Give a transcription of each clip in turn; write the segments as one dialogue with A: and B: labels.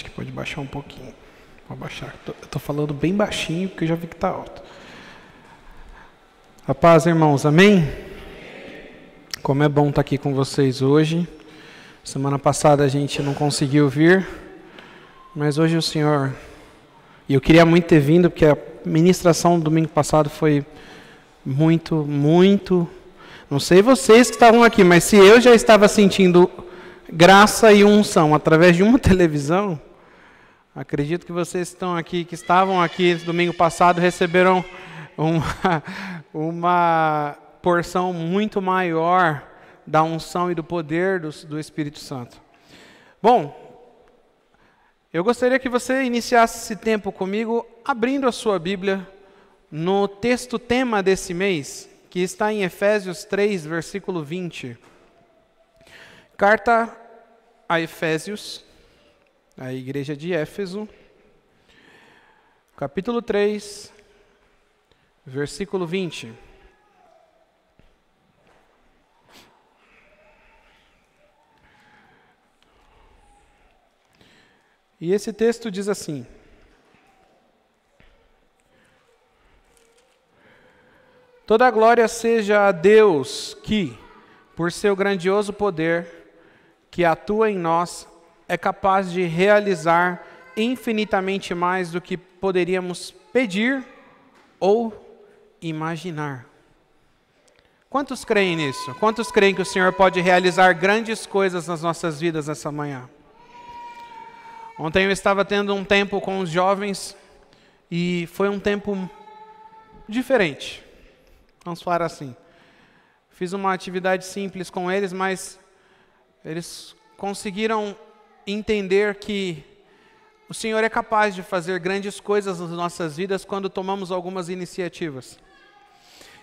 A: Acho que pode baixar um pouquinho. Vou baixar. Eu tô falando bem baixinho, porque eu já vi que está alto. A paz, irmãos. Amém? Como é bom estar aqui com vocês hoje. Semana passada a gente não conseguiu vir, mas hoje o Senhor... E eu queria muito ter vindo, porque a ministração do domingo passado foi muito... Não sei vocês que estavam aqui, mas se eu já estava sentindo graça e unção através de uma televisão, acredito que vocês estão aqui, que estavam aqui domingo passado, receberam uma porção muito maior da unção e do poder do Espírito Santo. Bom, eu gostaria que você iniciasse esse tempo comigo, abrindo a sua Bíblia no texto tema desse mês, que está em Efésios 3, versículo 20. Carta a Efésios, a igreja de Éfeso, capítulo 3, versículo 20. E esse texto diz assim: toda a glória seja a Deus que, por seu grandioso poder, que atua em nós, é capaz de realizar infinitamente mais do que poderíamos pedir ou imaginar. Quantos creem nisso? Quantos creem que o Senhor pode realizar grandes coisas nas nossas vidas essa manhã? Ontem eu estava tendo um tempo com os jovens e foi um tempo diferente. Vamos falar assim. Fiz uma atividade simples com eles, mas eles conseguiram entender que o Senhor é capaz de fazer grandes coisas nas nossas vidas quando tomamos algumas iniciativas.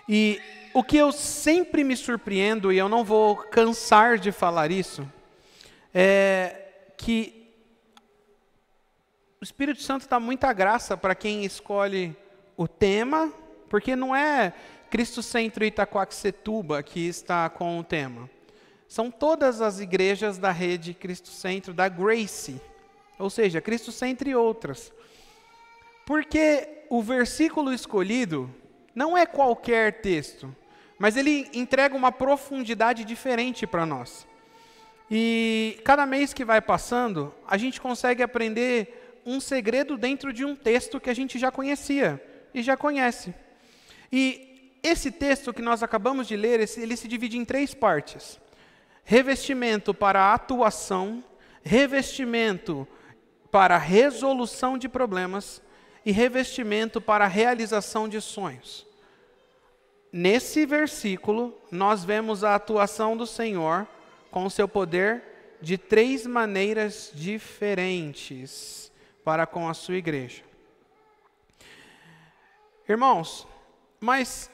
A: E o que eu sempre me surpreendo, e eu não vou cansar de falar isso, é que o Espírito Santo dá muita graça para quem escolhe o tema, porque não é Cristo Centro Itaquaquecetuba que está com o tema. São todas as igrejas da rede Cristo Centro, da Grace, ou seja, Cristo Centro e outras. Porque o versículo escolhido não é qualquer texto, mas ele entrega uma profundidade diferente para nós. E cada mês que vai passando, a gente consegue aprender um segredo dentro de um texto que a gente já conhecia e já conhece. E esse texto que nós acabamos de ler, ele se divide em 3 partes. Revestimento para atuação, revestimento para resolução de problemas e revestimento para realização de sonhos. Nesse versículo, nós vemos a atuação do Senhor com o seu poder de 3 maneiras diferentes para com a sua igreja. Irmãos, mas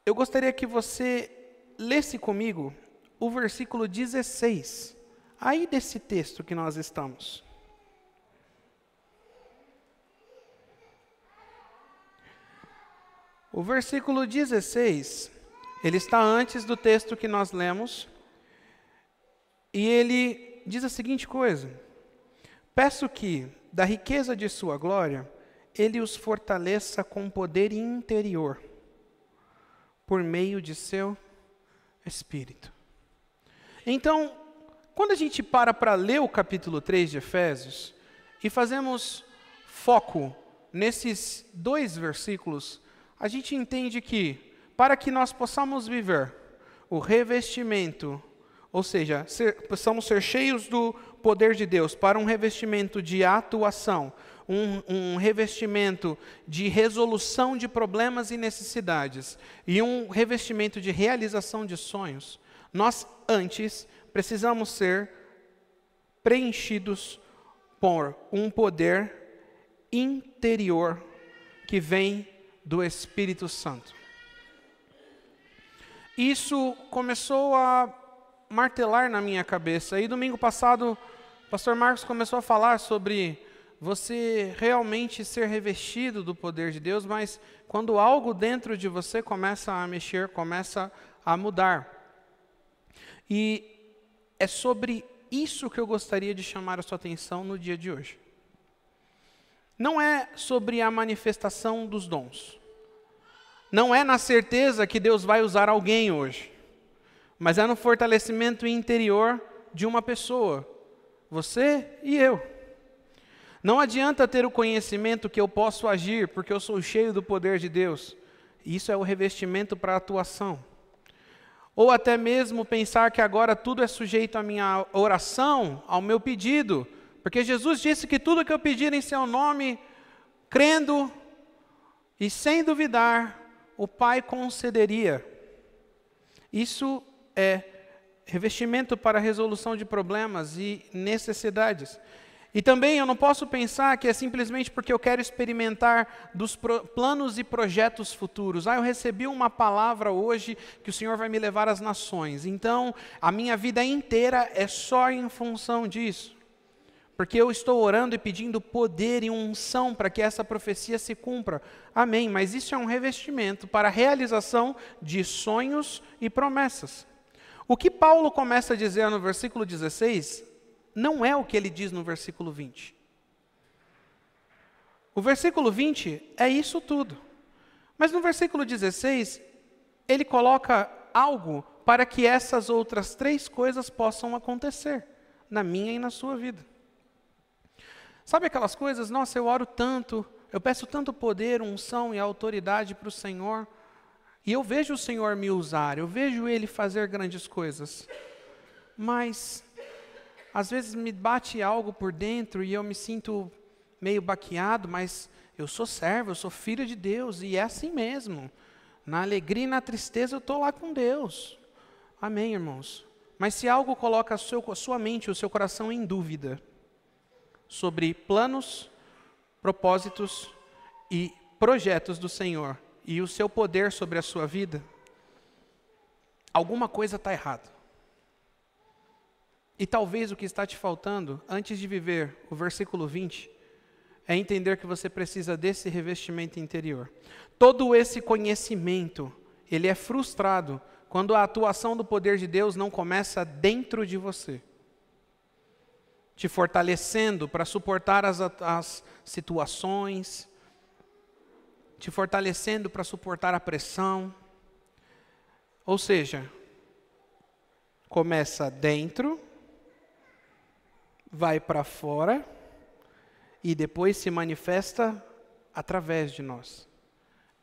A: eu gostaria que você lesse comigo o versículo 16, aí desse texto que nós estamos. O versículo 16, ele está antes do texto que nós lemos, e ele diz a seguinte coisa: peço que, da riqueza de sua glória, ele os fortaleça com poder interior, por meio de seu Espírito. Então, quando a gente para ler o capítulo 3 de Efésios, e fazemos foco nesses 2 versículos, a gente entende que, para que nós possamos viver o revestimento, ou seja, possamos ser cheios do poder de Deus para um revestimento de atuação, um revestimento de resolução de problemas e necessidades e um revestimento de realização de sonhos, nós antes precisamos ser preenchidos por um poder interior que vem do Espírito Santo. Isso começou a martelar na minha cabeça. E domingo passado, o pastor Marcos começou a falar sobre você realmente ser revestido do poder de Deus, mas quando algo dentro de você começa a mexer, começa a mudar. E é sobre isso que eu gostaria de chamar a sua atenção no dia de hoje. Não é sobre a manifestação dos dons. Não é na certeza que Deus vai usar alguém hoje. Mas é no fortalecimento interior de uma pessoa. Você e eu. Não adianta ter o conhecimento que eu posso agir, porque eu sou cheio do poder de Deus. Isso é o revestimento para a atuação. Ou até mesmo pensar que agora tudo é sujeito à minha oração, ao meu pedido. Porque Jesus disse que tudo que eu pedir em seu nome, crendo e sem duvidar, o Pai concederia. Isso é revestimento para a resolução de problemas e necessidades. E também eu não posso pensar que é simplesmente porque eu quero experimentar dos planos e projetos futuros. Eu recebi uma palavra hoje que o Senhor vai me levar às nações. Então, a minha vida inteira é só em função disso. Porque eu estou orando e pedindo poder e unção para que essa profecia se cumpra. Amém. Mas isso é um revestimento para a realização de sonhos e promessas. O que Paulo começa a dizer no versículo 16 não é o que ele diz no versículo 20. O versículo 20 é isso tudo. Mas no versículo 16, ele coloca algo para que essas outras 3 coisas possam acontecer na minha e na sua vida. Sabe aquelas coisas? Nossa, eu oro tanto, eu peço tanto poder, unção e autoridade para o Senhor, e eu vejo o Senhor me usar, eu vejo Ele fazer grandes coisas, mas às vezes me bate algo por dentro e eu me sinto meio baqueado, mas eu sou servo, eu sou filho de Deus, e é assim mesmo. Na alegria e na tristeza eu estou lá com Deus. Amém, irmãos? Mas se algo coloca a sua mente, o seu coração em dúvida sobre planos, propósitos e projetos do Senhor e o seu poder sobre a sua vida, alguma coisa está errada. E talvez o que está te faltando, antes de viver o versículo 20, é entender que você precisa desse revestimento interior. Todo esse conhecimento, ele é frustrado quando a atuação do poder de Deus não começa dentro de você, te fortalecendo para suportar as situações, te fortalecendo para suportar a pressão. Ou seja, começa dentro, vai para fora e depois se manifesta através de nós.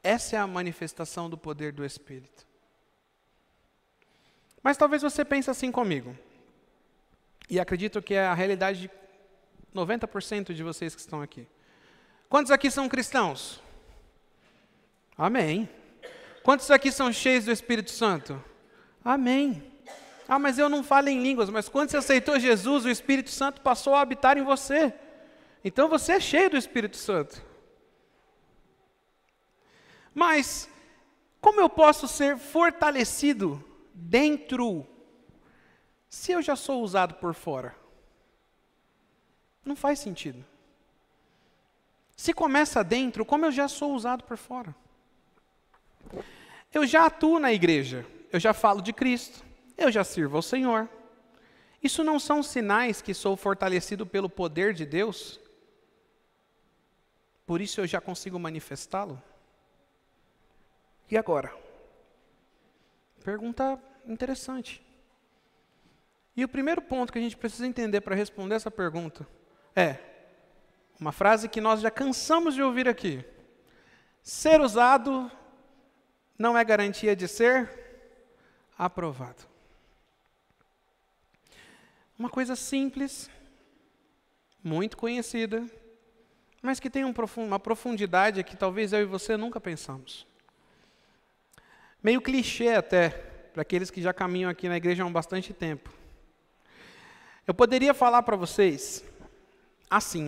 A: Essa é a manifestação do poder do Espírito. Mas talvez você pense assim comigo, e acredito que é a realidade de 90% de vocês que estão aqui. Quantos aqui são cristãos? Amém. Quantos aqui são cheios do Espírito Santo? Amém. Mas eu não falo em línguas. Mas quando você aceitou Jesus, o Espírito Santo passou a habitar em você. Então você é cheio do Espírito Santo. Mas como eu posso ser fortalecido dentro, se eu já sou usado por fora? Não faz sentido. Se começa dentro, como eu já sou usado por fora? Eu já atuo na igreja, eu já falo de Cristo, eu já sirvo ao Senhor. Isso não são sinais que sou fortalecido pelo poder de Deus? Por isso eu já consigo manifestá-lo? E agora? Pergunta interessante. E o primeiro ponto que a gente precisa entender para responder essa pergunta é uma frase que nós já cansamos de ouvir aqui. Ser usado não é garantia de ser aprovado. Uma coisa simples, muito conhecida, mas que tem uma profundidade que talvez eu e você nunca pensamos. Meio clichê até, para aqueles que já caminham aqui na igreja há bastante tempo. Eu poderia falar para vocês assim,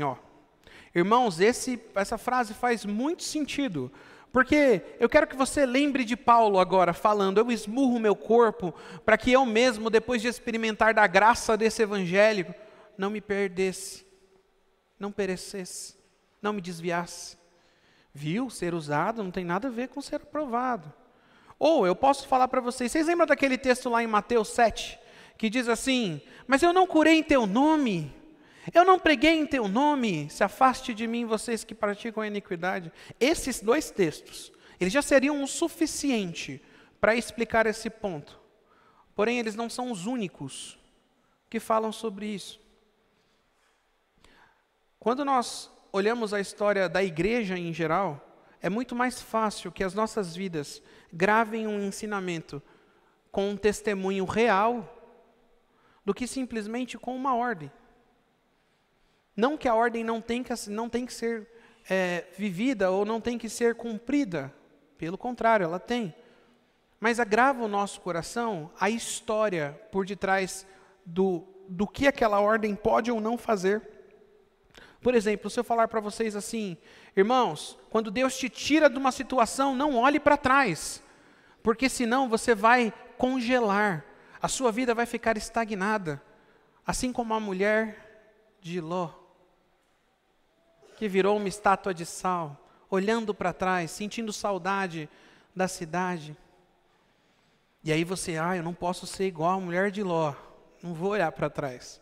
A: irmãos, essa frase faz muito sentido, porque eu quero que você lembre de Paulo agora, falando, eu esmurro o meu corpo, para que eu mesmo, depois de experimentar da graça desse evangelho, não me perdesse, não perecesse, não me desviasse. Viu? Ser usado não tem nada a ver com ser aprovado. Ou eu posso falar para vocês lembram daquele texto lá em Mateus 7, que diz assim: mas eu não curei em teu nome, eu não preguei em teu nome, se afaste de mim vocês que praticam a iniquidade. Esses dois textos, eles já seriam o suficiente para explicar esse ponto. Porém, eles não são os únicos que falam sobre isso. Quando nós olhamos a história da igreja em geral, é muito mais fácil que as nossas vidas gravem um ensinamento com um testemunho real do que simplesmente com uma ordem. Não que a ordem não tem que ser vivida ou não tem que ser cumprida. Pelo contrário, ela tem. Mas agrava o nosso coração a história por detrás do que aquela ordem pode ou não fazer. Por exemplo, se eu falar para vocês assim: irmãos, quando Deus te tira de uma situação, não olhe para trás, porque senão você vai congelar, a sua vida vai ficar estagnada, assim como a mulher de Ló, que virou uma estátua de sal, olhando para trás, sentindo saudade da cidade. E aí você, eu não posso ser igual a mulher de Ló, não vou olhar para trás.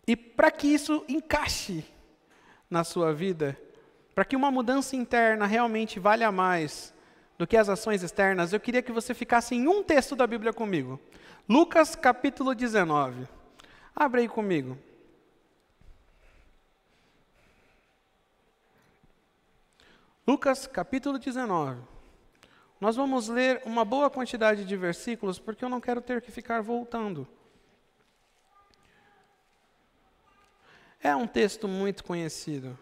A: E para que isso encaixe na sua vida, para que uma mudança interna realmente valha mais do que as ações externas, eu queria que você ficasse em um texto da Bíblia comigo. Lucas capítulo 19. Abre aí comigo. Lucas capítulo 19. Nós vamos ler uma boa quantidade de versículos, porque eu não quero ter que ficar voltando. É um texto muito conhecido.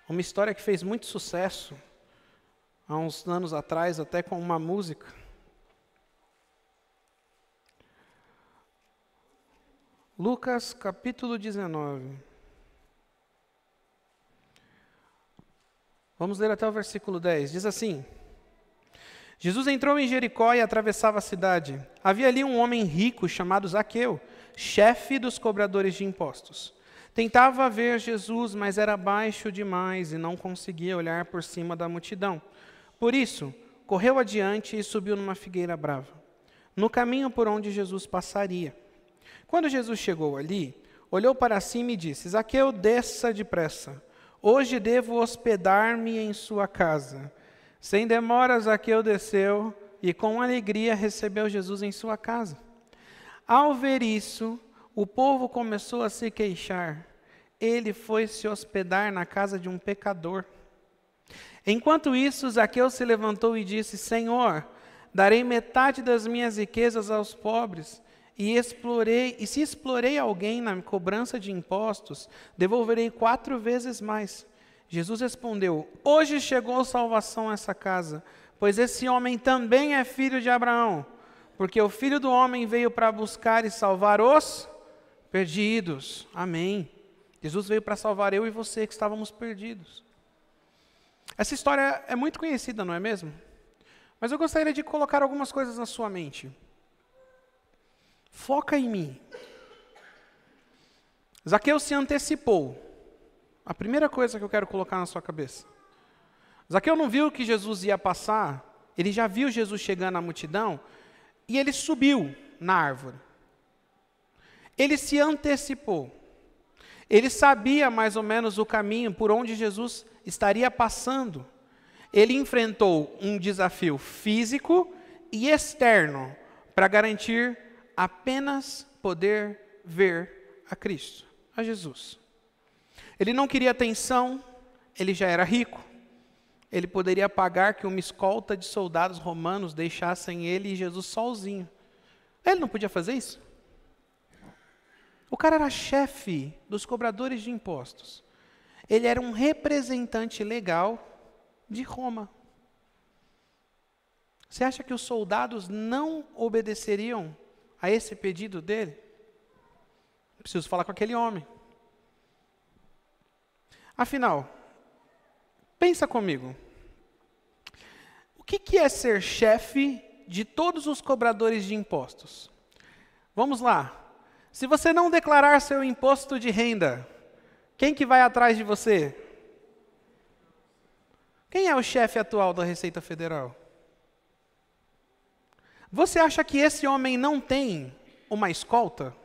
A: Uma história que fez muito sucesso há uns anos atrás, até com uma música. Lucas capítulo 19. Vamos ler até o versículo 10. Diz assim: Jesus entrou em Jericó e atravessava a cidade. Havia ali um homem rico chamado Zaqueu, chefe dos cobradores de impostos. Tentava ver Jesus, mas era baixo demais e não conseguia olhar por cima da multidão. Por isso, correu adiante e subiu numa figueira brava, no caminho por onde Jesus passaria. Quando Jesus chegou ali, olhou para cima e disse: Zaqueu, desça depressa. Hoje devo hospedar-me em sua casa. Sem demora, Zaqueu desceu e com alegria recebeu Jesus em sua casa. Ao ver isso, o povo começou a se queixar. Ele foi se hospedar na casa de um pecador. Enquanto isso, Zaqueu se levantou e disse: Senhor, darei metade das minhas riquezas aos pobres, e se explorei alguém na cobrança de impostos, devolverei 4 vezes mais. Jesus respondeu: Hoje chegou salvação a essa casa, pois esse homem também é filho de Abraão, porque o Filho do Homem veio para buscar e salvar os perdidos. Amém. Jesus veio para salvar eu e você que estávamos perdidos. Essa história é muito conhecida, não é mesmo? Mas eu gostaria de colocar algumas coisas na sua mente. Foca em mim. Zaqueu se antecipou. A primeira coisa que eu quero colocar na sua cabeça. Zaqueu não viu que Jesus ia passar, ele já viu Jesus chegando na multidão, e ele subiu na árvore. Ele se antecipou. Ele sabia mais ou menos o caminho por onde Jesus estaria passando. Ele enfrentou um desafio físico e externo para garantir apenas poder ver a Cristo, a Jesus. Ele não queria atenção, ele já era rico. Ele poderia pagar que uma escolta de soldados romanos deixassem ele e Jesus sozinho. Ele não podia fazer isso? O cara era chefe dos cobradores de impostos. Ele era um representante legal de Roma. Você acha que os soldados não obedeceriam a esse pedido dele? Preciso falar com aquele homem. Afinal, pensa comigo. O que é ser chefe de todos os cobradores de impostos? Vamos lá. Se você não declarar seu imposto de renda, quem que vai atrás de você? Quem é o chefe atual da Receita Federal? Você acha que esse homem não tem uma escolta?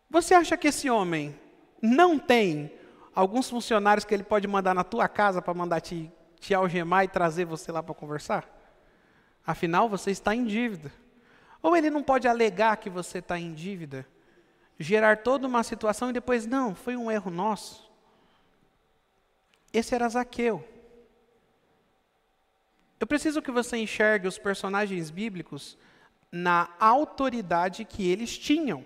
A: Você acha que esse homem não tem alguns funcionários que ele pode mandar na tua casa para mandar te algemar e trazer você lá para conversar? Afinal, você está em dívida. Ou ele não pode alegar que você está em dívida, gerar toda uma situação e depois, não, foi um erro nosso. Esse era Zaqueu. Eu preciso que você enxergue os personagens bíblicos na autoridade que eles tinham.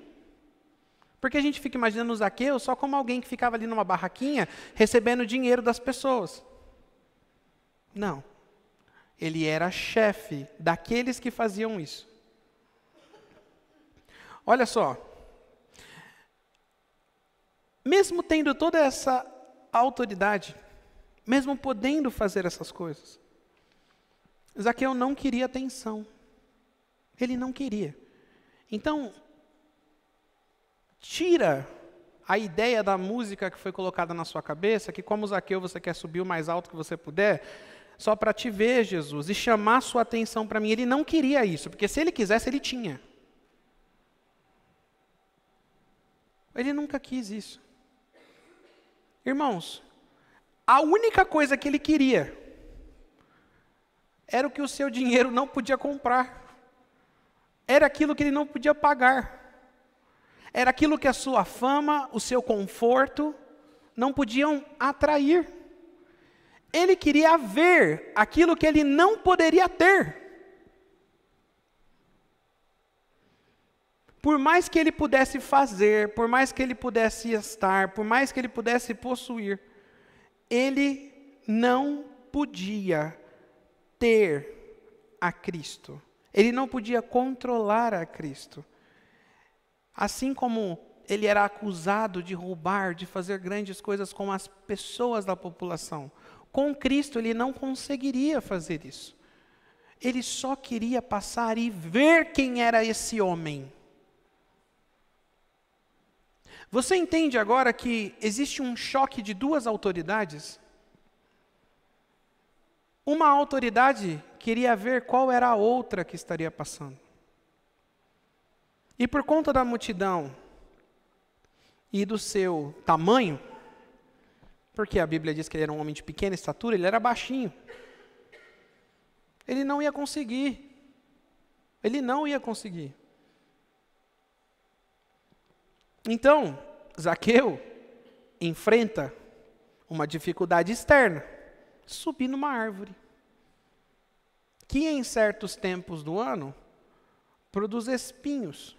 A: Porque a gente fica imaginando o Zaqueu só como alguém que ficava ali numa barraquinha recebendo dinheiro das pessoas. Não. Ele era chefe daqueles que faziam isso. Olha só. Mesmo tendo toda essa autoridade, mesmo podendo fazer essas coisas, Zaqueu não queria atenção. Ele não queria. Então, tira a ideia da música que foi colocada na sua cabeça, que como Zaqueu você quer subir o mais alto que você puder, só para te ver, Jesus, e chamar sua atenção para mim. Ele não queria isso, porque se ele quisesse, ele tinha. Ele nunca quis isso. Irmãos, a única coisa que ele queria era o que o seu dinheiro não podia comprar. Era aquilo que ele não podia pagar. Era aquilo que a sua fama, o seu conforto, não podiam atrair. Ele queria ver aquilo que ele não poderia ter. Por mais que ele pudesse fazer, por mais que ele pudesse estar, por mais que ele pudesse possuir, ele não podia ter a Cristo. Ele não podia controlar a Cristo. Assim como ele era acusado de roubar, de fazer grandes coisas com as pessoas da população, com Cristo ele não conseguiria fazer isso. Ele só queria passar e ver quem era esse homem. Você entende agora que existe um choque de duas autoridades? Uma autoridade queria ver qual era a outra que estaria passando. E por conta da multidão e do seu tamanho, porque a Bíblia diz que ele era um homem de pequena estatura, ele era baixinho. Ele não ia conseguir. Ele não ia conseguir. Então, Zaqueu enfrenta uma dificuldade externa, subir numa árvore, que em certos tempos do ano produz espinhos.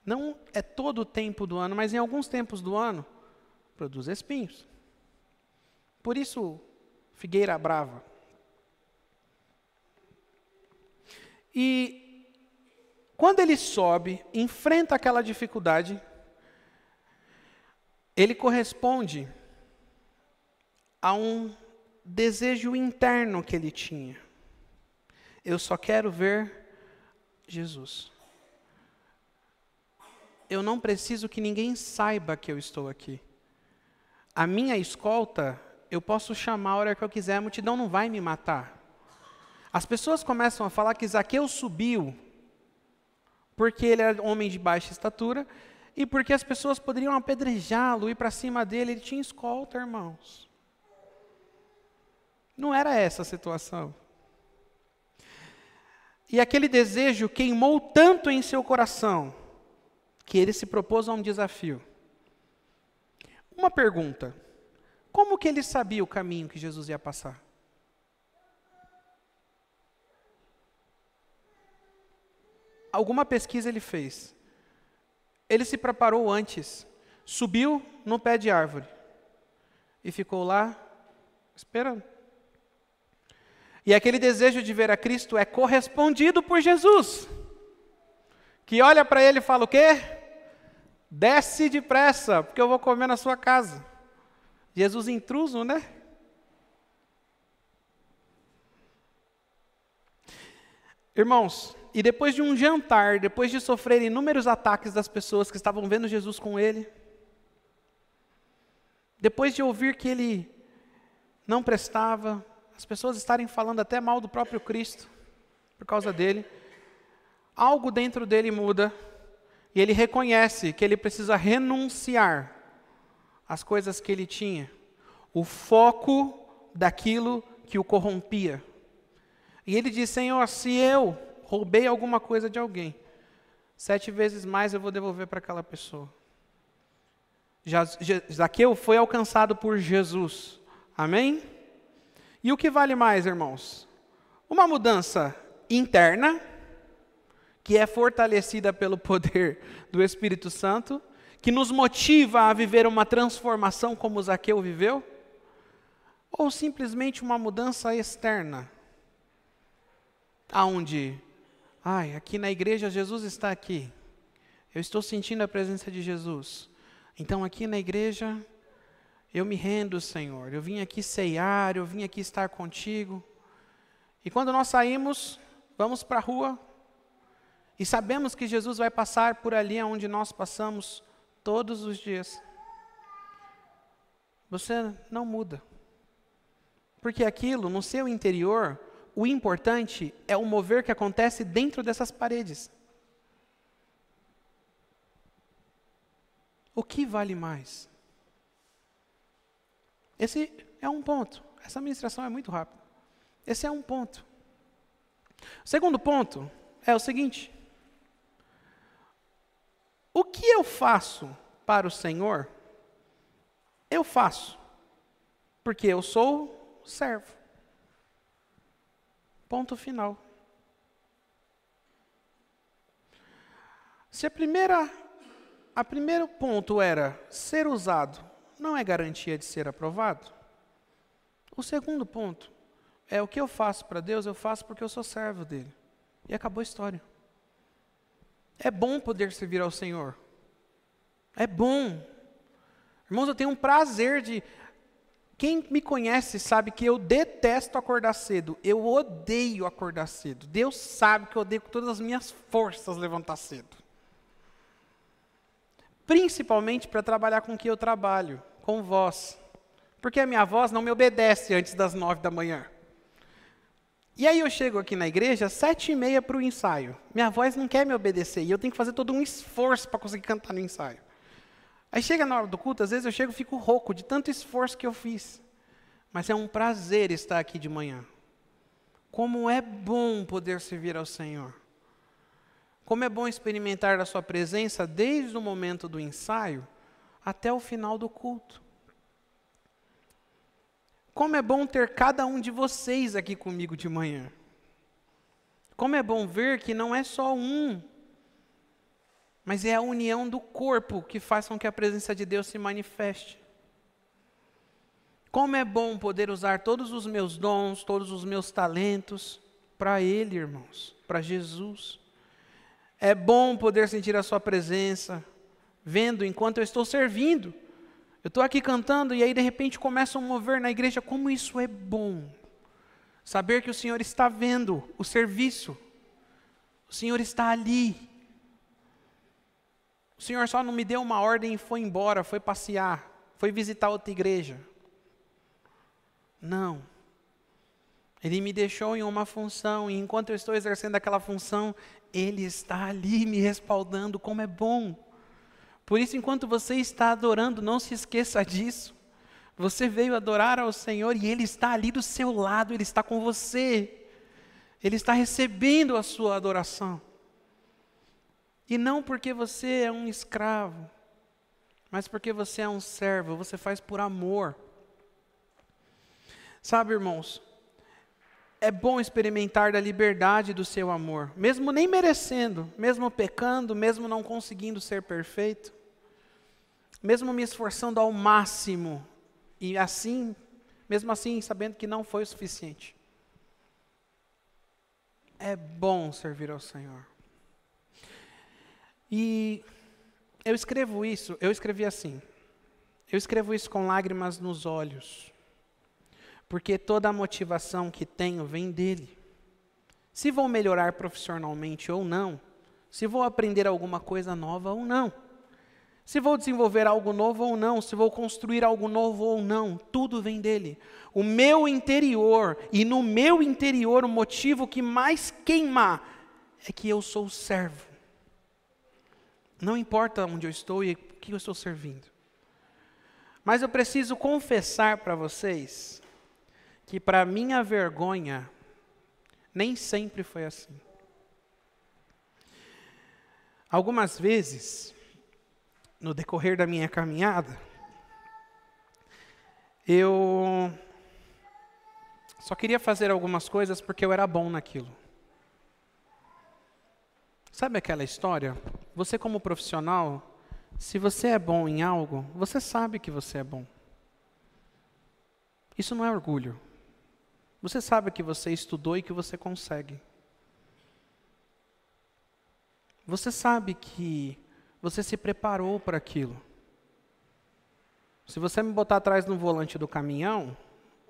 A: Não é todo o tempo do ano, mas em alguns tempos do ano produz espinhos. Por isso, figueira brava. E quando ele sobe, enfrenta aquela dificuldade, ele corresponde a um desejo interno que ele tinha. Eu só quero ver Jesus. Eu não preciso que ninguém saiba que eu estou aqui. A minha escolta, eu posso chamar a hora que eu quiser, a multidão não vai me matar. As pessoas começam a falar que Zaqueu subiu porque ele era homem de baixa estatura e porque as pessoas poderiam apedrejá-lo, ir para cima dele. Ele tinha escolta, irmãos. Não era essa a situação. E aquele desejo queimou tanto em seu coração que ele se propôs a um desafio. Uma pergunta: como que ele sabia o caminho que Jesus ia passar? Alguma pesquisa ele fez. Ele se preparou antes, subiu no pé de árvore e ficou lá esperando. E aquele desejo de ver a Cristo é correspondido por Jesus, que olha para ele e fala o quê? Desce depressa, porque eu vou comer na sua casa. Jesus intruso, né? Irmãos, e depois de um jantar, depois de sofrer inúmeros ataques das pessoas que estavam vendo Jesus com ele, depois de ouvir que ele não prestava, as pessoas estarem falando até mal do próprio Cristo, por causa dele, algo dentro dele muda, e ele reconhece que ele precisa renunciar às coisas que ele tinha, o foco daquilo que o corrompia. E ele diz: Senhor, se eu roubei alguma coisa de alguém, 7 vezes mais eu vou devolver para aquela pessoa. Zaqueu foi alcançado por Jesus. Amém? E o que vale mais, irmãos? Uma mudança interna, que é fortalecida pelo poder do Espírito Santo, que nos motiva a viver uma transformação como Zaqueu viveu? Ou simplesmente uma mudança externa? Aonde, aqui na igreja Jesus está aqui. Eu estou sentindo a presença de Jesus. Então aqui na igreja eu me rendo, Senhor. Eu vim aqui ceiar, eu vim aqui estar contigo. E quando nós saímos, vamos para a rua e sabemos que Jesus vai passar por ali onde nós passamos todos os dias. Você não muda. Porque aquilo, no seu interior, o importante é o mover que acontece dentro dessas paredes. O que vale mais? Esse é um ponto. Essa ministração é muito rápida. Esse é um ponto. O segundo ponto é o seguinte: o que eu faço para o Senhor, eu faço porque eu sou servo. Ponto final. Se a primeiro ponto era ser usado, não é garantia de ser aprovado. O segundo ponto é o que eu faço para Deus, eu faço porque eu sou servo dele. E acabou a história. É bom poder servir ao Senhor. É bom. Irmãos, eu tenho um prazer de... Quem me conhece sabe que eu detesto acordar cedo. Eu odeio acordar cedo. Deus sabe que eu odeio com todas as minhas forças levantar cedo. Principalmente para trabalhar com o que eu trabalho, com voz. Porque a minha voz não me obedece antes das 9 da manhã. E aí eu chego aqui na igreja, 7h30 para o ensaio. Minha voz não quer me obedecer e eu tenho que fazer todo um esforço para conseguir cantar no ensaio. Aí chega na hora do culto, às vezes eu chego e fico rouco de tanto esforço que eu fiz. Mas é um prazer estar aqui de manhã. Como é bom poder servir ao Senhor. Como é bom experimentar a sua presença desde o momento do ensaio até o final do culto. Como é bom ter cada um de vocês aqui comigo de manhã. Como é bom ver que não é só um, mas é a união do corpo que faz com que a presença de Deus se manifeste. Como é bom poder usar todos os meus dons, todos os meus talentos para Ele, irmãos, para Jesus. É bom poder sentir a sua presença, vendo enquanto eu estou servindo. Eu estou aqui cantando e aí de repente começa a mover na igreja. Como isso é bom. Saber que o Senhor está vendo o serviço. O Senhor está ali. O Senhor só não me deu uma ordem e foi embora, foi passear, foi visitar outra igreja. Não. Ele me deixou em uma função, e enquanto eu estou exercendo aquela função, Ele está ali me respaldando, como é bom. Por isso, enquanto você está adorando, não se esqueça disso. Você veio adorar ao Senhor e Ele está ali do seu lado, Ele está com você. Ele está recebendo a sua adoração. E não porque você é um escravo, mas porque você é um servo, você faz por amor. Sabe, irmãos, é bom experimentar da liberdade do seu amor, mesmo nem merecendo, mesmo pecando, mesmo não conseguindo ser perfeito, mesmo me esforçando ao máximo, e assim, mesmo assim, sabendo que não foi o suficiente. É bom servir ao Senhor. E eu escrevi assim, eu escrevo isso com lágrimas nos olhos, porque toda a motivação que tenho vem dele. Se vou melhorar profissionalmente ou não, se vou aprender alguma coisa nova ou não, Se vou desenvolver algo novo ou não, se vou construir algo novo ou não, tudo vem dele. O meu interior, e no meu interior o motivo que mais queima é que eu sou servo. Não importa onde eu estou e o que eu estou servindo. Mas eu preciso confessar para vocês que para minha vergonha, nem sempre foi assim. Algumas vezes, no decorrer da minha caminhada, eu só queria fazer algumas coisas porque eu era bom naquilo. Sabe aquela história? Você como profissional, se você é bom em algo, você sabe que você é bom. Isso não é orgulho. Você sabe que você estudou e que você consegue. Você sabe que você se preparou para aquilo. Se você me botar atrás no volante do caminhão,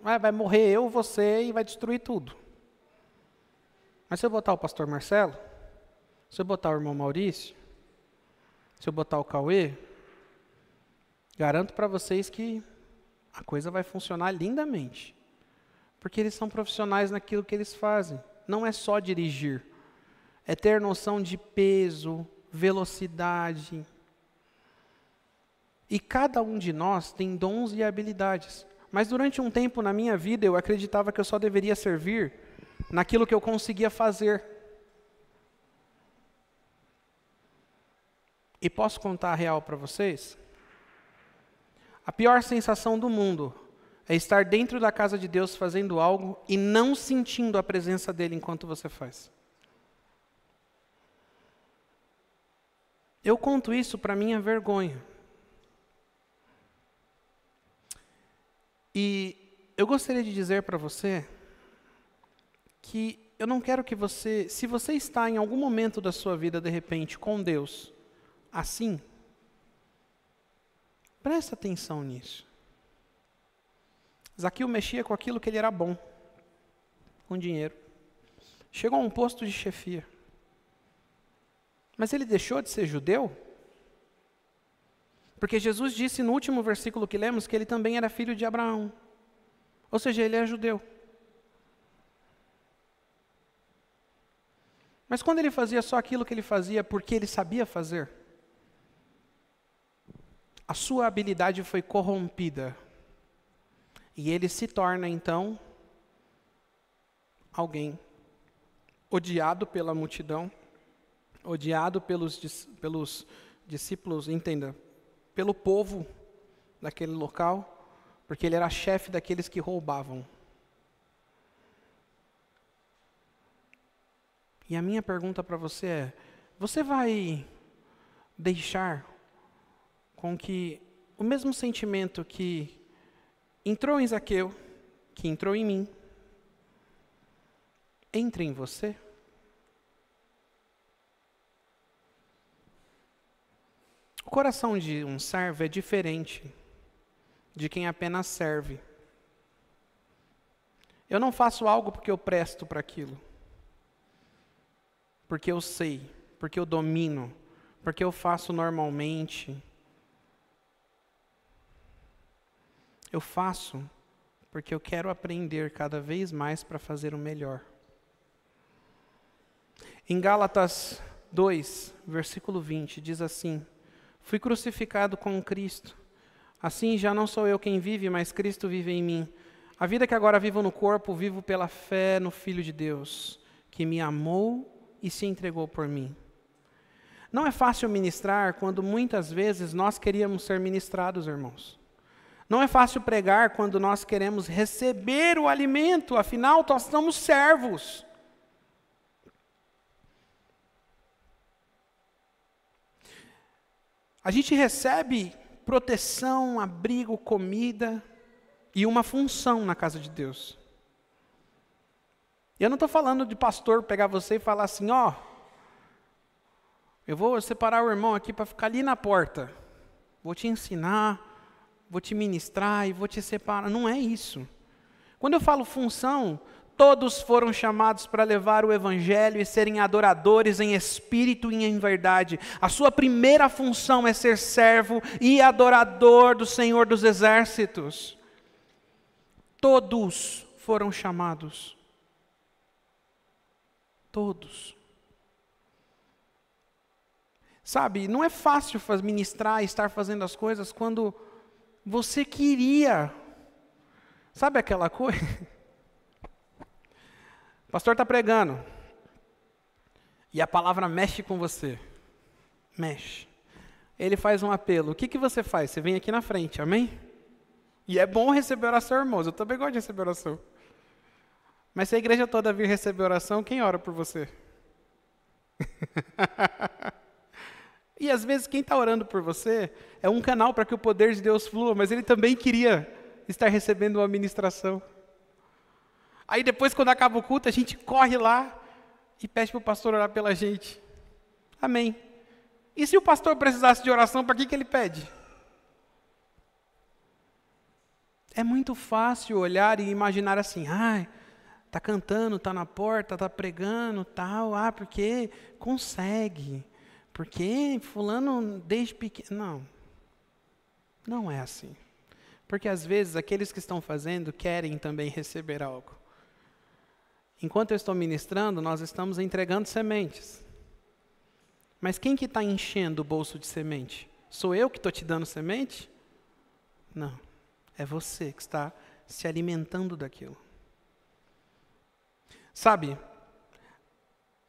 A: vai morrer eu, você e vai destruir tudo. Mas se eu botar o pastor Marcelo, se eu botar o irmão Maurício, se eu botar o Cauê, garanto para vocês que a coisa vai funcionar lindamente. Porque eles são profissionais naquilo que eles fazem. Não é só dirigir. É ter noção de peso, velocidade. E cada um de nós tem dons e habilidades. Mas durante um tempo na minha vida, eu acreditava que eu só deveria servir naquilo que eu conseguia fazer. E posso contar a real para vocês? A pior sensação do mundo é estar dentro da casa de Deus fazendo algo e não sentindo a presença dele enquanto você faz. Eu conto isso para minha vergonha. E eu gostaria de dizer para você que eu não quero que você, se você está em algum momento da sua vida, de repente, com Deus, assim, presta atenção nisso. Zaqueu mexia com aquilo que ele era bom, com dinheiro. Chegou a um posto de chefia. Mas ele deixou de ser judeu? Porque Jesus disse no último versículo que lemos que ele também era filho de Abraão. Ou seja, ele é judeu. Mas quando ele fazia só aquilo que ele fazia porque ele sabia fazer, a sua habilidade foi corrompida. E ele se torna, então, alguém odiado pela multidão, odiado pelos discípulos, entenda, pelo povo daquele local, porque ele era chefe daqueles que roubavam. E a minha pergunta para você é, você vai deixar com que o mesmo sentimento que entrou em Zaqueu, que entrou em mim, entre em você? O coração de um servo é diferente de quem apenas serve. Eu não faço algo porque eu presto para aquilo. Porque eu sei, porque eu domino, porque eu faço normalmente. Eu faço porque eu quero aprender cada vez mais para fazer o melhor. Em Gálatas 2, versículo 20, diz assim: fui crucificado com Cristo. Assim já não sou eu quem vive, mas Cristo vive em mim. A vida que agora vivo no corpo, vivo pela fé no Filho de Deus, que me amou e se entregou por mim. Não é fácil ministrar quando muitas vezes nós queríamos ser ministrados, irmãos. Não é fácil pregar quando nós queremos receber o alimento, afinal nós somos servos. A gente recebe proteção, abrigo, comida e uma função na casa de Deus. E eu não estou falando de pastor pegar você e falar assim, eu vou separar o irmão aqui para ficar ali na porta. Vou te ensinar, vou te ministrar e vou te separar. Não é isso. Quando eu falo função, Todos foram chamados para levar o evangelho e serem adoradores em espírito e em verdade. A sua primeira função é ser servo e adorador do Senhor dos Exércitos. Todos foram chamados. Todos. Sabe, não é fácil ministrar e estar fazendo as coisas quando você queria. Sabe aquela coisa? O pastor está pregando. E a palavra mexe com você. Mexe. Ele faz um apelo. O que você faz? Você vem aqui na frente, amém? E é bom receber oração, irmãos. Eu também gosto de receber oração. Mas se a igreja toda vir receber oração, quem ora por você? E às vezes quem está orando por você é um canal para que o poder de Deus flua, mas ele também queria estar recebendo uma ministração. Aí depois, quando acaba o culto, a gente corre lá e pede para o pastor orar pela gente. Amém. E se o pastor precisasse de oração, para que ele pede? É muito fácil olhar e imaginar assim, está cantando, está na porta, está pregando, tal, porque consegue, porque fulano desde pequeno. Não é assim. Porque às vezes aqueles que estão fazendo querem também receber algo. Enquanto eu estou ministrando, nós estamos entregando sementes. Mas quem que está enchendo o bolso de semente? Sou eu que estou te dando semente? Não. É você que está se alimentando daquilo. Sabe?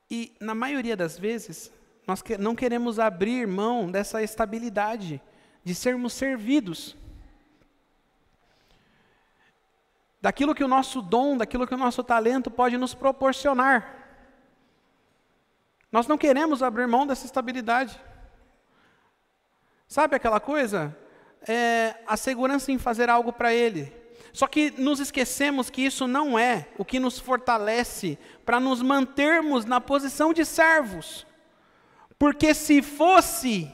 A: E na maioria das vezes, nós não queremos abrir mão dessa estabilidade, de sermos servidos. Daquilo que o nosso dom, daquilo que o nosso talento pode nos proporcionar. Nós não queremos abrir mão dessa estabilidade. Sabe aquela coisa? A segurança em fazer algo para Ele. Só que nos esquecemos que isso não é o que nos fortalece para nos mantermos na posição de servos. Porque se fosse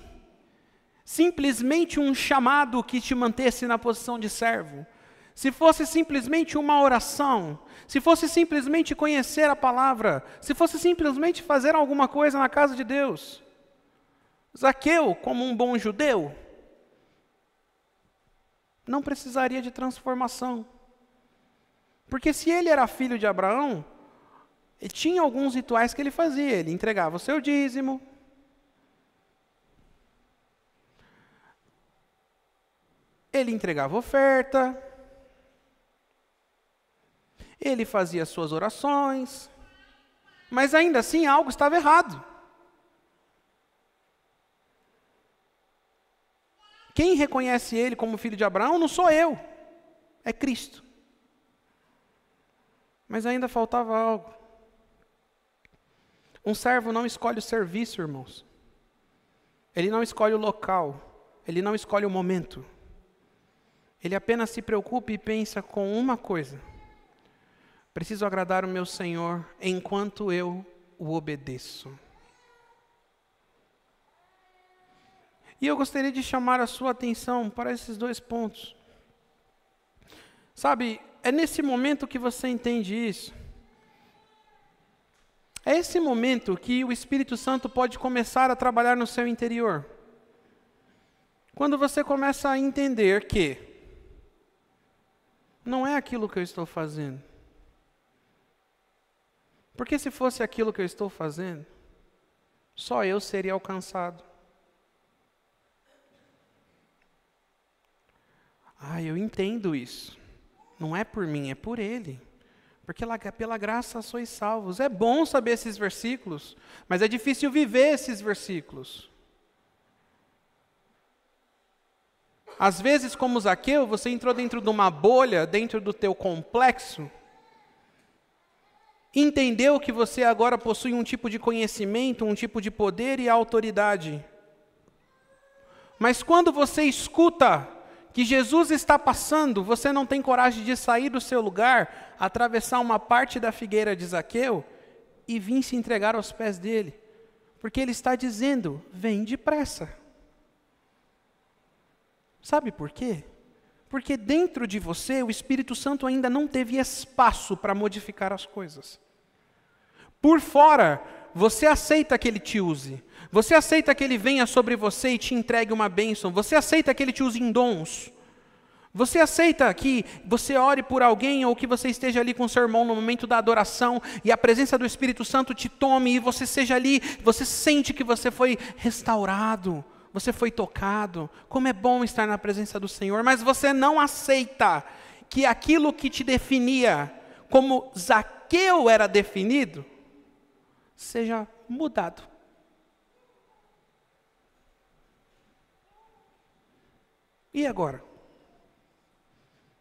A: simplesmente um chamado que te mantesse na posição de servo, se fosse simplesmente uma oração, se fosse simplesmente conhecer a palavra, se fosse simplesmente fazer alguma coisa na casa de Deus, Zaqueu, como um bom judeu, não precisaria de transformação. Porque se ele era filho de Abraão, ele tinha alguns rituais que ele fazia. Ele entregava o seu dízimo, ele entregava oferta, ele fazia suas orações, mas ainda assim algo estava errado. Quem reconhece ele como filho de Abraão não sou eu, é Cristo. Mas ainda faltava algo. Um servo não escolhe o serviço, irmãos. Ele não escolhe o local, ele não escolhe o momento. Ele apenas se preocupa e pensa com uma coisa: preciso agradar o meu Senhor enquanto eu o obedeço. E eu gostaria de chamar a sua atenção para esses dois pontos. Sabe, é nesse momento que você entende isso. É esse momento que o Espírito Santo pode começar a trabalhar no seu interior. Quando você começa a entender que não é aquilo que eu estou fazendo. Porque se fosse aquilo que eu estou fazendo, só eu seria alcançado. Eu entendo isso. Não é por mim, é por Ele. Porque pela graça sois salvos. É bom saber esses versículos, mas é difícil viver esses versículos. Às vezes, como Zaqueu, você entrou dentro de uma bolha, dentro do teu complexo, entendeu que você agora possui um tipo de conhecimento, um tipo de poder e autoridade. Mas quando você escuta que Jesus está passando, você não tem coragem de sair do seu lugar, atravessar uma parte da figueira de Zaqueu e vir se entregar aos pés dele. Porque ele está dizendo, vem depressa. Sabe por quê? Porque dentro de você, o Espírito Santo ainda não teve espaço para modificar as coisas. Por fora, você aceita que Ele te use. Você aceita que Ele venha sobre você e te entregue uma bênção. Você aceita que Ele te use em dons. Você aceita que você ore por alguém ou que você esteja ali com o seu irmão no momento da adoração e a presença do Espírito Santo te tome e você seja ali, você sente que você foi restaurado. Você foi tocado, como é bom estar na presença do Senhor, mas você não aceita que aquilo que te definia, como Zaqueu era definido, seja mudado. E agora?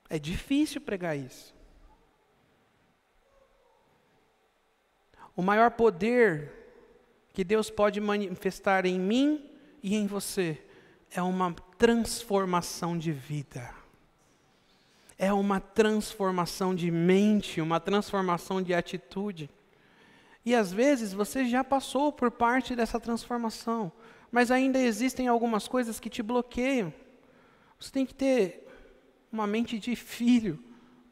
A: É difícil pregar isso. O maior poder que Deus pode manifestar em mim e em você é uma transformação de vida. É uma transformação de mente, uma transformação de atitude. E às vezes você já passou por parte dessa transformação, mas ainda existem algumas coisas que te bloqueiam. Você tem que ter uma mente de filho,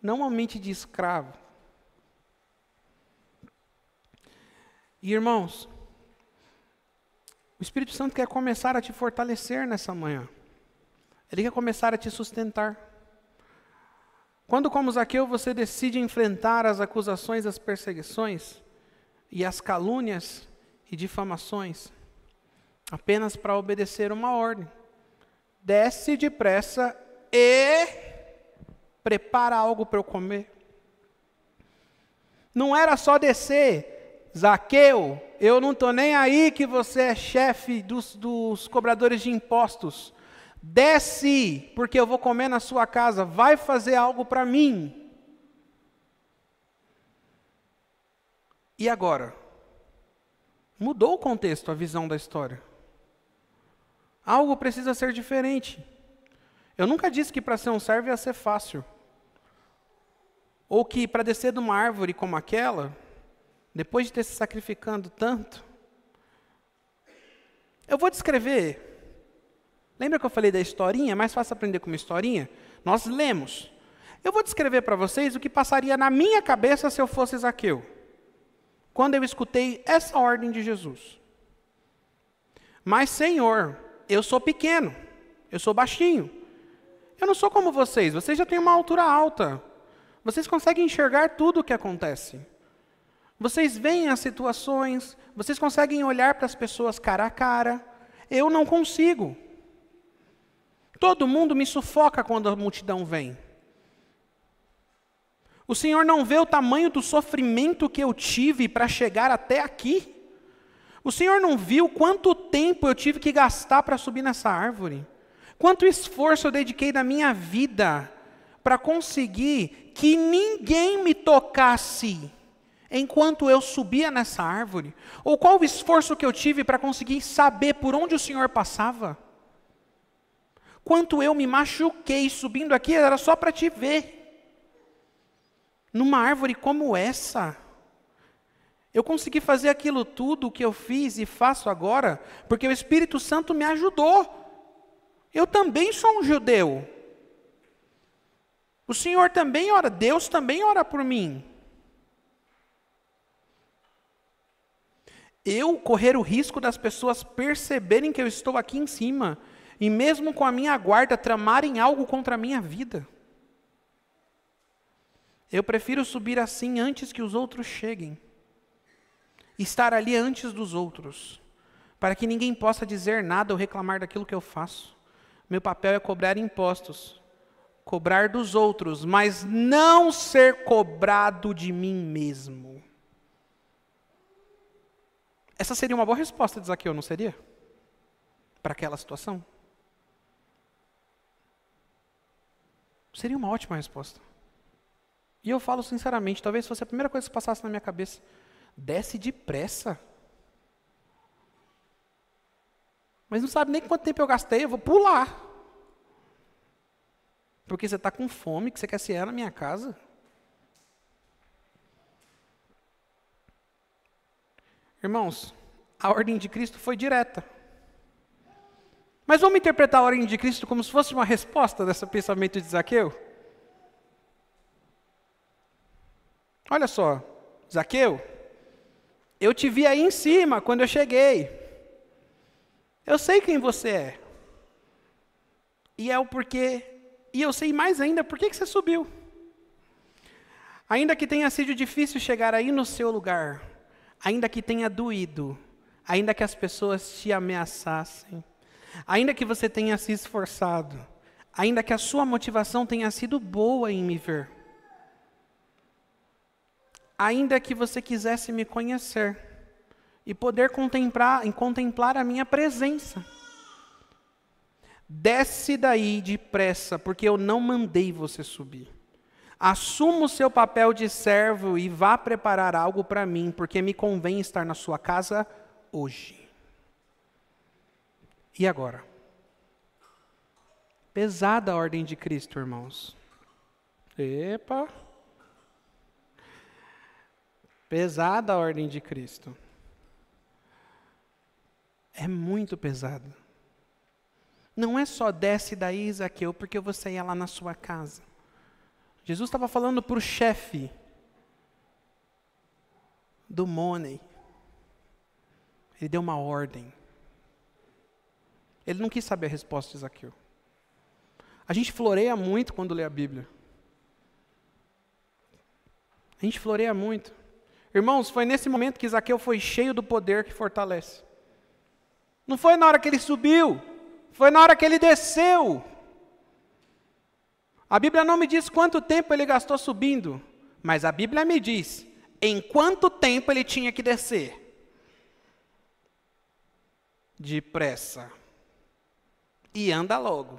A: não uma mente de escravo. E irmãos, o Espírito Santo quer começar a te fortalecer nessa manhã. Ele quer começar a te sustentar. Quando, como Zaqueu, você decide enfrentar as acusações, as perseguições, e as calúnias e difamações, apenas para obedecer uma ordem. Desce depressa e prepara algo para eu comer. Não era só descer, Zaqueu, eu não estou nem aí que você é chefe dos cobradores de impostos. Desce, porque eu vou comer na sua casa, vai fazer algo para mim. E agora? Mudou o contexto, a visão da história. Algo precisa ser diferente. Eu nunca disse que para ser um servo ia ser fácil. Ou que para descer de uma árvore como aquela, depois de ter se sacrificado tanto, eu vou descrever. Lembra que eu falei da historinha? É mais fácil aprender com uma historinha? Nós lemos. Eu vou descrever para vocês o que passaria na minha cabeça se eu fosse Zaqueu, quando eu escutei essa ordem de Jesus. Mas, Senhor, eu sou pequeno, eu sou baixinho. Eu não sou como vocês já têm uma altura alta. Vocês conseguem enxergar tudo o que acontece. Vocês veem as situações, vocês conseguem olhar para as pessoas cara a cara. Eu não consigo. Todo mundo me sufoca quando a multidão vem. O Senhor não vê o tamanho do sofrimento que eu tive para chegar até aqui? O Senhor não viu quanto tempo eu tive que gastar para subir nessa árvore? Quanto esforço eu dediquei da minha vida para conseguir que ninguém me tocasse enquanto eu subia nessa árvore? Ou qual o esforço que eu tive para conseguir saber por onde o Senhor passava? Quanto eu me machuquei subindo aqui, era só para te ver. Numa árvore como essa, eu consegui fazer aquilo tudo que eu fiz e faço agora, porque o Espírito Santo me ajudou. Eu também sou um judeu. O Senhor também ora, Deus também ora por mim. Eu correr o risco das pessoas perceberem que eu estou aqui em cima, e mesmo com a minha guarda tramarem algo contra a minha vida. Eu prefiro subir assim antes que os outros cheguem. Estar ali antes dos outros, para que ninguém possa dizer nada ou reclamar daquilo que eu faço. Meu papel é cobrar impostos, cobrar dos outros, mas não ser cobrado de mim mesmo. Essa seria uma boa resposta de Zaqueu, não seria? Para aquela situação? Seria uma ótima resposta. E eu falo sinceramente, talvez fosse a primeira coisa que passasse na minha cabeça. Desce depressa. Mas não sabe nem quanto tempo eu gastei, eu vou pular. Porque você está com fome, que você quer cear na minha casa. Irmãos, a ordem de Cristo foi direta. Mas vamos interpretar a ordem de Cristo como se fosse uma resposta desse pensamento de Zaqueu? Olha só, Zaqueu, eu te vi aí em cima quando eu cheguei. Eu sei quem você é. E é o porquê. E eu sei mais ainda por que você subiu. Ainda que tenha sido difícil chegar aí no seu lugar, ainda que tenha doído, ainda que as pessoas te ameaçassem, ainda que você tenha se esforçado, ainda que a sua motivação tenha sido boa em me ver, ainda que você quisesse me conhecer e poder contemplar a minha presença, desce daí depressa, porque eu não mandei você subir. Assuma o seu papel de servo e vá preparar algo para mim, porque me convém estar na sua casa hoje. E agora? Pesada a ordem de Cristo, irmãos. Epa! Pesada a ordem de Cristo. É muito pesada. Não é só desce daí, Zaqueu, porque eu vou sair lá na sua casa. Jesus estava falando para o chefe do money. Ele deu uma ordem. Ele não quis saber a resposta de Zaqueu. A gente floreia muito quando lê a Bíblia. A gente floreia muito. Irmãos, foi nesse momento que Zaqueu foi cheio do poder que fortalece. Não foi na hora que ele subiu, foi na hora que ele desceu. A Bíblia não me diz quanto tempo ele gastou subindo, mas a Bíblia me diz em quanto tempo ele tinha que descer. Depressa. E anda logo.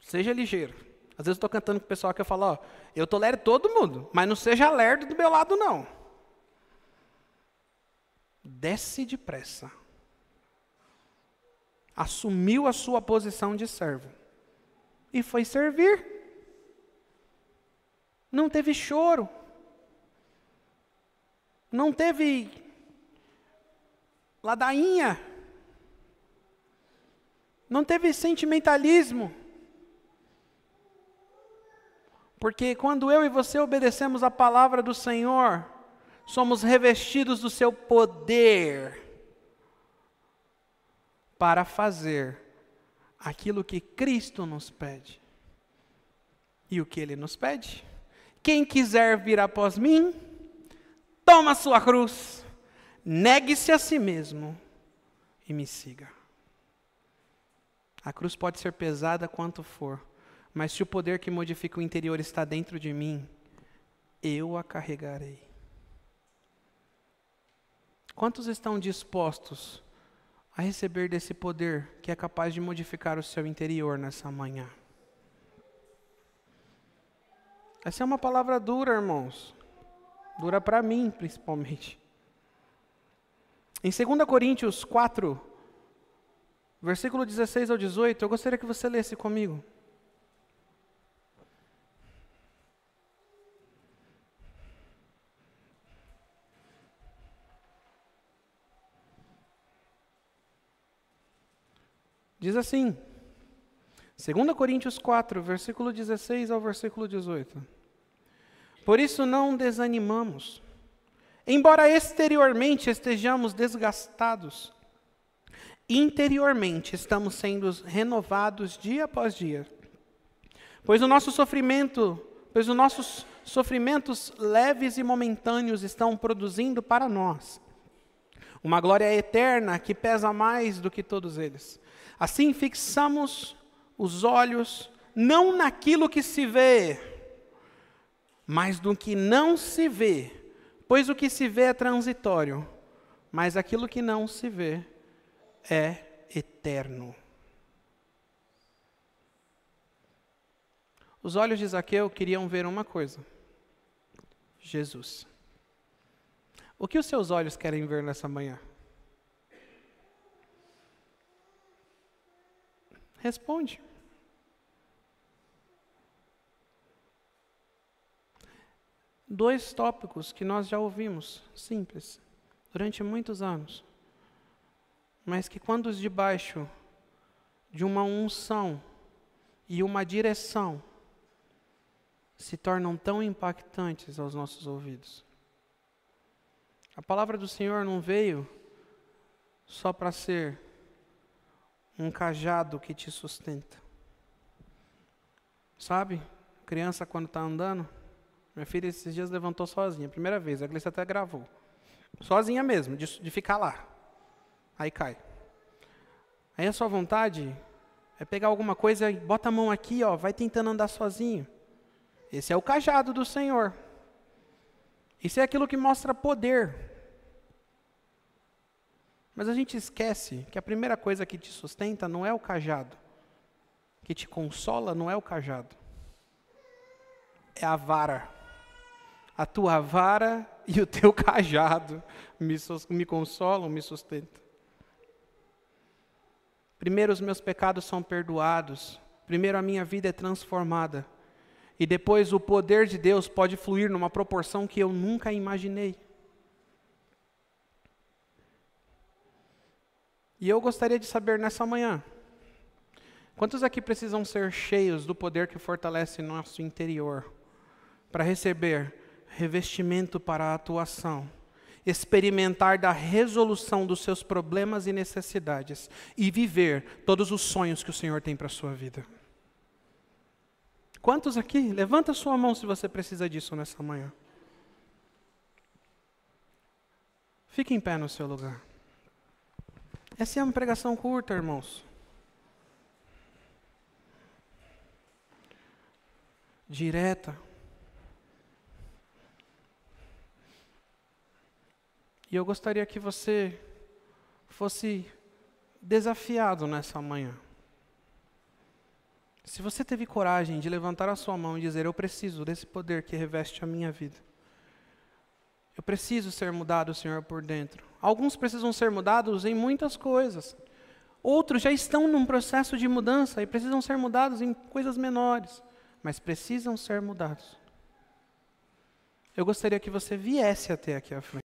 A: Seja ligeiro. Às vezes eu estou cantando com o pessoal que eu falo, ó, eu tolero todo mundo, mas não seja lerdo do meu lado não. Desce depressa. Assumiu a sua posição de servo. E foi servir. Não teve choro. Não teve ladainha. Não teve sentimentalismo. Porque quando eu e você obedecemos a palavra do Senhor, somos revestidos do seu poder para fazer aquilo que Cristo nos pede. E o que Ele nos pede? Quem quiser vir após mim, toma a sua cruz, negue-se a si mesmo e me siga. A cruz pode ser pesada quanto for, mas se o poder que modifica o interior está dentro de mim, eu a carregarei. Quantos estão dispostos a receber desse poder que é capaz de modificar o seu interior nessa manhã? Essa é uma palavra dura, irmãos. Dura para mim, principalmente. Em 2 Coríntios 4, versículo 16 ao 18, eu gostaria que você lesse comigo. Diz assim, 2 Coríntios 4, versículo 16 ao versículo 18. Por isso não desanimamos. Embora exteriormente estejamos desgastados, interiormente estamos sendo renovados dia após dia. Pois os nossos sofrimentos leves e momentâneos estão produzindo para nós uma glória eterna que pesa mais do que todos eles. Assim fixamos os olhos não naquilo que se vê, mas no que não se vê, pois o que se vê é transitório, mas aquilo que não se vê é eterno. Os olhos de Zaqueu queriam ver uma coisa: Jesus. O que os seus olhos querem ver nessa manhã? Responde. Dois tópicos que nós já ouvimos, simples, durante muitos anos, mas que quando os de baixo de uma unção e uma direção se tornam tão impactantes aos nossos ouvidos. A palavra do Senhor não veio só para ser um cajado que te sustenta. Sabe, criança quando está andando, minha filha esses dias levantou sozinha, primeira vez, a Gleice até gravou. Sozinha mesmo, de ficar lá. Aí cai. Aí a sua vontade é pegar alguma coisa e bota a mão aqui, ó, vai tentando andar sozinho. Esse é o cajado do Senhor. Isso é aquilo que mostra poder. Mas a gente esquece que a primeira coisa que te sustenta não é o cajado. Que te consola não é o cajado. É a vara. A tua vara e o teu cajado me consolam, me sustentam. Primeiro os meus pecados são perdoados. Primeiro a minha vida é transformada. E depois o poder de Deus pode fluir numa proporção que eu nunca imaginei. E eu gostaria de saber nessa manhã, quantos aqui precisam ser cheios do poder que fortalece nosso interior, para receber revestimento para a atuação, experimentar da resolução dos seus problemas e necessidades, e viver todos os sonhos que o Senhor tem para a sua vida? Quantos aqui? Levanta a sua mão se você precisa disso nessa manhã. Fique em pé no seu lugar. Essa é uma pregação curta, irmãos. Direta. E eu gostaria que você fosse desafiado nessa manhã. Se você teve coragem de levantar a sua mão e dizer, eu preciso desse poder que reveste a minha vida. Eu preciso ser mudado, Senhor, por dentro. Alguns precisam ser mudados em muitas coisas. Outros já estão num processo de mudança e precisam ser mudados em coisas menores. Mas precisam ser mudados. Eu gostaria que você viesse até aqui à frente.